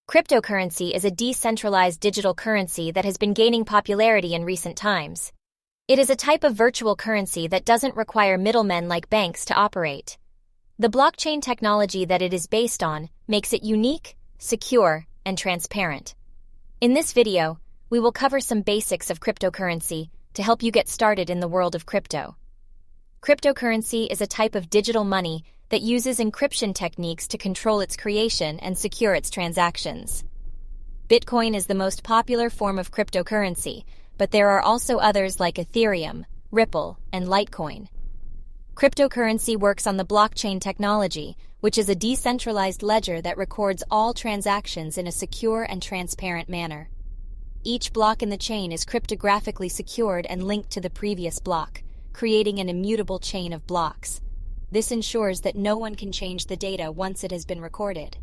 Cryptocurrency is a decentralized digital currency that has been gaining popularity in recent times. It is a type of virtual currency that doesn't require middlemen like banks to operate. The blockchain technology that it is based on makes it unique, secure, and transparent. In this video, we will cover some basics of cryptocurrency to help you get started in the world of crypto. Cryptocurrency is a type of digital money that uses encryption techniques to control its creation and secure its transactions. Bitcoin is the most popular form of cryptocurrency, but there are also others like Ethereum, Ripple, and Litecoin. Cryptocurrency works on the blockchain technology, which is a decentralized ledger that records all transactions in a secure and transparent manner. Each block in the chain is cryptographically secured and linked to the previous block, creating an immutable chain of blocks. This ensures that no one can change the data once it has been recorded.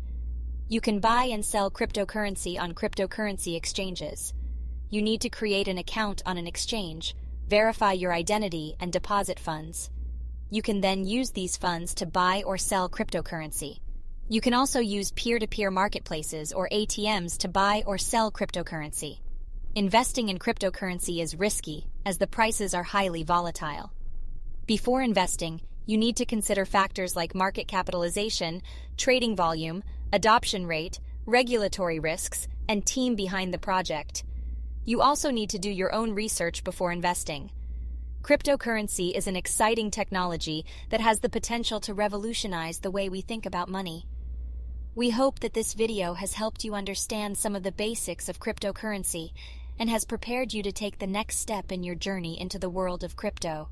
You can buy and sell cryptocurrency on cryptocurrency exchanges. You need to create an account on an exchange, verify your identity, and deposit funds. You can then use these funds to buy or sell cryptocurrency. You can also use peer-to-peer marketplaces or ATMs to buy or sell cryptocurrency. Investing in cryptocurrency is risky, as the prices are highly volatile. Before investing, you need to consider factors like market capitalization, trading volume, adoption rate, regulatory risks, and team behind the project. You also need to do your own research before investing. Cryptocurrency is an exciting technology that has the potential to revolutionize the way we think about money. We hope that this video has helped you understand some of the basics of cryptocurrency and has prepared you to take the next step in your journey into the world of crypto.